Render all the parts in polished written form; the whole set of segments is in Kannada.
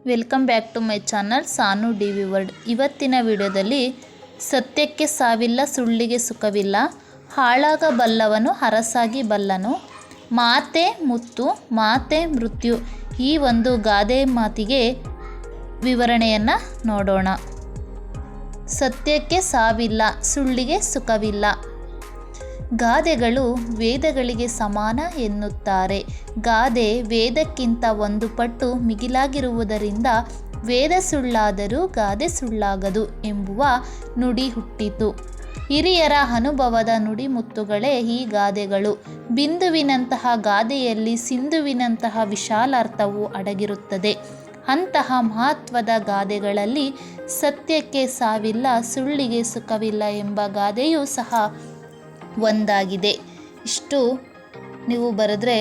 Welcome back to my channel ಸಾನು ಡಿ ವಿ ವರ್ಡ್. ಇವತ್ತಿನ ವಿಡಿಯೋದಲ್ಲಿ ಸತ್ಯಕ್ಕೆ ಸಾವಿಲ್ಲ, ಸುಳ್ಳಿಗೆ ಸುಖವಿಲ್ಲ, ಹಾಳಾಗಬಲ್ಲವನು ಹರಸಾಗಿ ಬಲ್ಲನು, ಮಾತೆ ಮುತ್ತು ಮಾತೆ ಮೃತ್ಯು, ಈ ಒಂದು ಗಾದೆ ಮಾತಿಗೆ ವಿವರಣೆಯನ್ನು ನೋಡೋಣ. ಸತ್ಯಕ್ಕೆ ಸಾವಿಲ್ಲ, ಸುಳ್ಳಿಗೆ ಸುಖವಿಲ್ಲ. ಗಾದೆಗಳು ವೇದಗಳಿಗೆ ಸಮಾನ ಎನ್ನುತ್ತಾರೆ. ಗಾದೆ ವೇದಕ್ಕಿಂತ ಒಂದು ಪಟ್ಟು ಮಿಗಿಲಾಗಿರುವುದರಿಂದ ವೇದ ಸುಳ್ಳಾದರೂ ಗಾದೆ ಸುಳ್ಳಾಗದು ಎಂಬುವ ನುಡಿ ಹುಟ್ಟಿತು. ಹಿರಿಯರ ಅನುಭವದ ನುಡಿಮುತ್ತುಗಳೇ ಈ ಗಾದೆಗಳು. ಬಿಂದುವಿನಂತಹ ಗಾದೆಯಲ್ಲಿ ಸಿಂಧುವಿನಂತಹ ವಿಶಾಲಾರ್ಥವು ಅಡಗಿರುತ್ತದೆ. ಅಂತಹ ಮಹತ್ವದ ಗಾದೆಗಳಲ್ಲಿ ಸತ್ಯಕ್ಕೆ ಸಾವಿಲ್ಲ, ಸುಳ್ಳಿಗೆ ಸುಖವಿಲ್ಲ ಎಂಬ ಗಾದೆಯೂ ಸಹ ಒಂದಾಗಿದೆ. ಇಷ್ಟು ನೀವು ಬರೆದ್ರೆ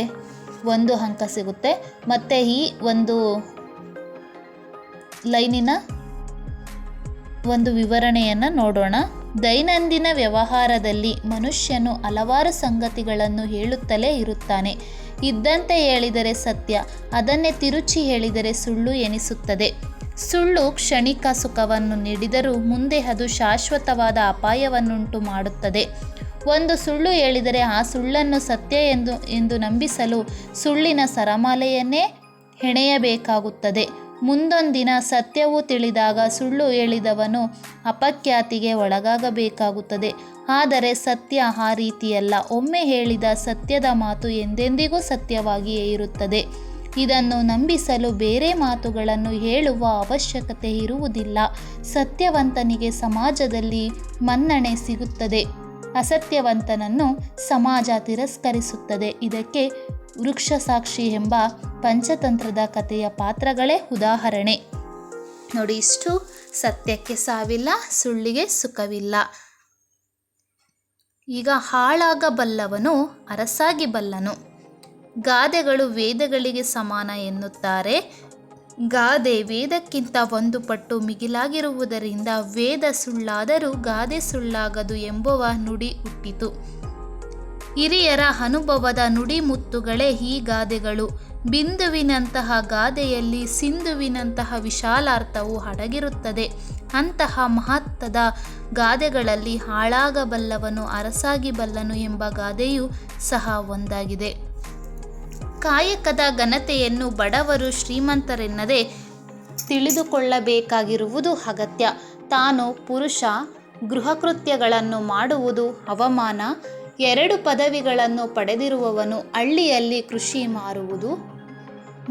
1 ಅಂಕ ಸಿಗುತ್ತೆ. ಮತ್ತು ಈ ಒಂದು ಲೈನಿನ ಒಂದು ವಿವರಣೆಯನ್ನು ನೋಡೋಣ. ದೈನಂದಿನ ವ್ಯವಹಾರದಲ್ಲಿ ಮನುಷ್ಯನು ಹಲವಾರು ಸಂಗತಿಗಳನ್ನು ಹೇಳುತ್ತಲೇ ಇರುತ್ತಾನೆ. ಇದ್ದಂತೆ ಹೇಳಿದರೆ ಸತ್ಯ, ಅದನ್ನೇ ತಿರುಚಿ ಹೇಳಿದರೆ ಸುಳ್ಳು ಎನಿಸುತ್ತದೆ. ಸುಳ್ಳು ಕ್ಷಣಿಕ ಸುಖವನ್ನು ನೀಡಿದರೂ ಮುಂದೆ ಅದು ಶಾಶ್ವತವಾದ ಅಪಾಯವನ್ನುಂಟು ಮಾಡುತ್ತದೆ. ಒಂದು ಸುಳ್ಳು ಹೇಳಿದರೆ ಆ ಸುಳ್ಳನ್ನು ಸತ್ಯ ಎಂದು ನಂಬಿಸಲು ಸುಳ್ಳಿನ ಸರಮಾಲೆಯನ್ನೇ ಹೆಣೆಯಬೇಕಾಗುತ್ತದೆ. ಮುಂದೊಂದಿನ ಸತ್ಯವು ತಿಳಿದಾಗ ಸುಳ್ಳು ಹೇಳಿದವನು ಅಪಖ್ಯಾತಿಗೆ ಒಳಗಾಗಬೇಕಾಗುತ್ತದೆ. ಆದರೆ ಸತ್ಯ ಆ ರೀತಿಯಲ್ಲ. ಒಮ್ಮೆ ಹೇಳಿದ ಸತ್ಯದ ಮಾತು ಎಂದೆಂದಿಗೂ ಸತ್ಯವಾಗಿಯೇ ಇರುತ್ತದೆ. ಇದನ್ನು ನಂಬಿಸಲು ಬೇರೆ ಮಾತುಗಳನ್ನು ಹೇಳುವ ಅವಶ್ಯಕತೆ ಇರುವುದಿಲ್ಲ. ಸತ್ಯವಂತನಿಗೆ ಸಮಾಜದಲ್ಲಿ ಮನ್ನಣೆ ಸಿಗುತ್ತದೆ, ಅಸತ್ಯವಂತನನ್ನು ಸಮಾಜ ತಿರಸ್ಕರಿಸುತ್ತದೆ. ಇದಕ್ಕೆ ವೃಕ್ಷಸಾಕ್ಷಿ ಎಂಬ ಪಂಚತಂತ್ರದ ಕಥೆಯ ಪಾತ್ರಗಳೇ ಉದಾಹರಣೆ. ನೋಡಿ, ಇಷ್ಟು ಸತ್ಯಕ್ಕೆ ಸಾವಿಲ್ಲ, ಸುಳ್ಳಿಗೆ ಸುಖವಿಲ್ಲ. ಈಗ ಹಾಳಾಗಬಲ್ಲವನು ಅರಸಾಗಿ ಬಲ್ಲನು. ಗಾದೆಗಳು ವೇದಗಳಿಗೆ ಸಮಾನ ಎನ್ನುತ್ತಾರೆ. ಗಾದೆ ವೇದಕ್ಕಿಂತ ಒಂದು ಪಟ್ಟು ಮಿಗಿಲಾಗಿರುವುದರಿಂದ ವೇದ ಸುಳ್ಳಾದರೂ ಗಾದೆ ಸುಳ್ಳಾಗದು ಎಂಬುವ ನುಡಿ ಹುಟ್ಟಿತು. ಹಿರಿಯರ ಅನುಭವದ ನುಡಿಮುತ್ತುಗಳೇ ಈ ಗಾದೆಗಳು. ಬಿಂದುವಿನಂತಹ ಗಾದೆಯಲ್ಲಿ ಸಿಂಧುವಿನಂತಹ ವಿಶಾಲಾರ್ಥವು ಅಡಗಿರುತ್ತದೆ. ಅಂತಹ ಮಹತ್ವದ ಗಾದೆಗಳಲ್ಲಿ ಹಾಳಾಗಬಲ್ಲವನು ಅರಸಾಗಿ ಬಲ್ಲನು ಎಂಬ ಗಾದೆಯೂ ಸಹ ಒಂದಾಗಿದೆ. ಕಾಯಕದ ಘನತೆಯನ್ನು ಬಡವರು ಶ್ರೀಮಂತರೆನ್ನದೇ ತಿಳಿದುಕೊಳ್ಳಬೇಕಾಗಿರುವುದು ಅಗತ್ಯ. ತಾನು ಪುರುಷ, ಗೃಹಕೃತ್ಯಗಳನ್ನು ಮಾಡುವುದು ಅವಮಾನ. 2 ಪದವಿಗಳನ್ನು ಪಡೆದಿರುವವನು ಹಳ್ಳಿಯಲ್ಲಿ ಕೃಷಿ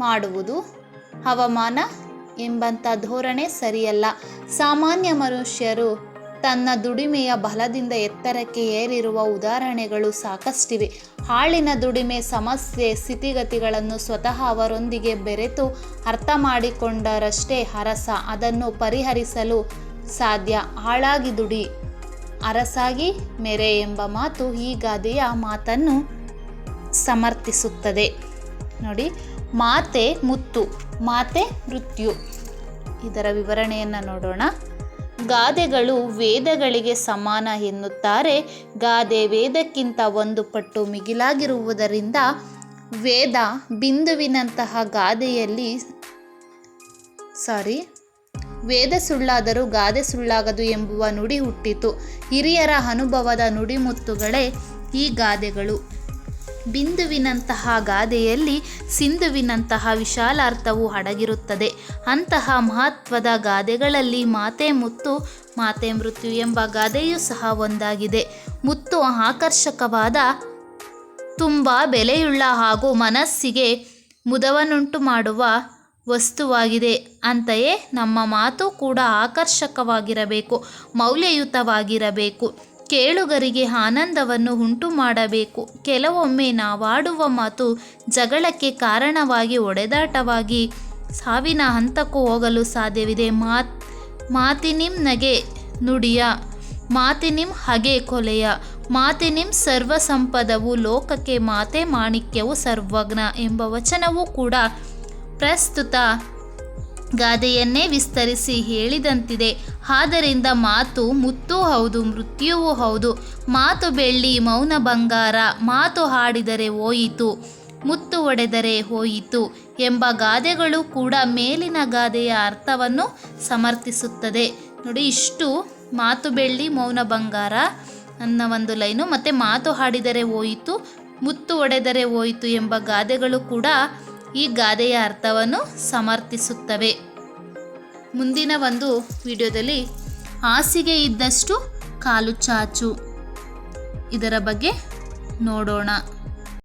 ಮಾಡುವುದು ಅವಮಾನ ಎಂಬಂಥ ಧೋರಣೆ ಸರಿಯಲ್ಲ. ಸಾಮಾನ್ಯ ಮನುಷ್ಯರು ತನ್ನ ದುಡಿಮೆಯ ಬಲದಿಂದ ಎತ್ತರಕ್ಕೆ ಏರಿರುವ ಉದಾಹರಣೆಗಳು ಸಾಕಷ್ಟಿವೆ. ಆಳಿನ ದುಡಿಮೆ ಸಮಸ್ಯೆ ಸ್ಥಿತಿಗತಿಗಳನ್ನು ಸ್ವತಃ ಅವರೊಂದಿಗೆ ಬೆರೆತು ಅರ್ಥ ಮಾಡಿಕೊಂಡರಷ್ಟೇ ಅರಸ ಅದನ್ನು ಪರಿಹರಿಸಲು ಸಾಧ್ಯ. ಹಾಳಾಗಿ ದುಡಿ, ಅರಸಾಗಿ ಮೆರೆ ಎಂಬ ಮಾತು ಈ ಗಾದೆಯ ಮಾತನ್ನು ಸಮರ್ಥಿಸುತ್ತದೆ. ನೋಡಿ, ಮಾತೆ ಮುತ್ತು ಮಾತೆ ಮೃತ್ಯು, ಇದರ ವಿವರಣೆಯನ್ನು ನೋಡೋಣ. ಗಾದೆಗಳು ವೇದಗಳಿಗೆ ಸಮಾನ ಎನ್ನುತ್ತಾರೆ. ಗಾದೆ ವೇದಕ್ಕಿಂತ ಒಂದು ಪಟ್ಟು ಮಿಗಿಲಾಗಿರುವುದರಿಂದ ವೇದ ಬಿಂದುವಿನಂತಹ ಗಾದೆಯಲ್ಲಿ ವೇದ ಸುಳ್ಳಾದರೂ ಗಾದೆ ಸುಳ್ಳಾಗದು ಎಂಬುವ ನುಡಿ ಹುಟ್ಟಿತು. ಹಿರಿಯರ ಅನುಭವದ ನುಡಿಮುತ್ತುಗಳೇ ಈ ಗಾದೆಗಳು. ಬಿಂದುವಿನಂತಹ ಗಾದೆಯಲ್ಲಿ ಸಿಂಧುವಿನಂತಹ ವಿಶಾಲಾರ್ಥವು ಅಡಗಿರುತ್ತದೆ. ಅಂತಹ ಮಹತ್ವದ ಗಾದೆಗಳಲ್ಲಿ ಮಾತೆ ಮುತ್ತು ಮಾತೆ ಮೃತ್ಯು ಎಂಬ ಗಾದೆಯೂ ಸಹ ಒಂದಾಗಿದೆ. ಮುತ್ತು ಆಕರ್ಷಕವಾದ, ತುಂಬ ಬೆಲೆಯುಳ್ಳ ಹಾಗೂ ಮನಸ್ಸಿಗೆ ಮುದವನ್ನುಂಟು ಮಾಡುವ ವಸ್ತುವಾಗಿದೆ. ಅಂತೆಯೇ ನಮ್ಮ ಮಾತು ಕೂಡ ಆಕರ್ಷಕವಾಗಿರಬೇಕು, ಮೌಲ್ಯಯುತವಾಗಿರಬೇಕು, ಕೇಳುಗರಿಗೆ ಆನಂದವನ್ನು ಉಂಟು ಮಾಡಬೇಕು. ಕೆಲವೊಮ್ಮೆ ನಾವಾಡುವ ಮಾತು ಜಗಳಕ್ಕೆ ಕಾರಣವಾಗಿ ಹೊಡೆದಾಟವಾಗಿ ಸಾವಿನ ಹಂತಕ್ಕೂ ಹೋಗಲು ಸಾಧ್ಯವಿದೆ. ಮಾತಿನಿಂ ನಗೆ ನುಡಿಯ, ಮಾತಿನಿಂ ಹಗೆ ಕೊಲೆಯ, ಮಾತಿನಿಂ ಸರ್ವ ಸಂಪದವು ಲೋಕಕ್ಕೆ, ಮಾತೆ ಮಾಣಿಕ್ಯವು ಸರ್ವಜ್ಞ ಎಂಬ ವಚನವೂ ಕೂಡ ಪ್ರಸ್ತುತ ಗಾದೆಯನ್ನೇ ವಿಸ್ತರಿಸಿ ಹೇಳಿದಂತಿದೆ. ಆದ್ದರಿಂದ ಮಾತು ಮುತ್ತೂ ಹೌದು, ಮೃತ್ಯುವೂ ಹೌದು. ಮಾತು ಬೆಳ್ಳಿ, ಮೌನ ಬಂಗಾರ, ಮಾತು ಹಾಡಿದರೆ ಹೋಯಿತು. ಮುತ್ತು ಒಡೆದರೆ ಹೋಯಿತು ಎಂಬ ಗಾದೆಗಳು ಕೂಡ ಮೇಲಿನ ಗಾದೆಯ ಅರ್ಥವನ್ನು ಸಮರ್ಥಿಸುತ್ತದೆ. ನೋಡಿ, ಇಷ್ಟು ಮಾತು ಬೆಳ್ಳಿ ಮೌನ ಬಂಗಾರ ಅನ್ನೋ ಒಂದು ಲೈನು, ಮತ್ತು ಮಾತು ಹಾಡಿದರೆ ಹೋಯಿತು, ಮುತ್ತು ಒಡೆದರೆ ಹೋಯಿತು ಎಂಬ ಗಾದೆಗಳು ಕೂಡ ಈ ಗಾದೆಯ ಅರ್ಥವನ್ನು ಸಮರ್ಥಿಸುತ್ತವೆ. ಮುಂದಿನ ಒಂದು ವಿಡಿಯೋದಲ್ಲಿ ಹಾಸಿಗೆ ಇದ್ದಷ್ಟು ಕಾಲು ಚಾಚು ಇದರ ಬಗ್ಗೆ ನೋಡೋಣ.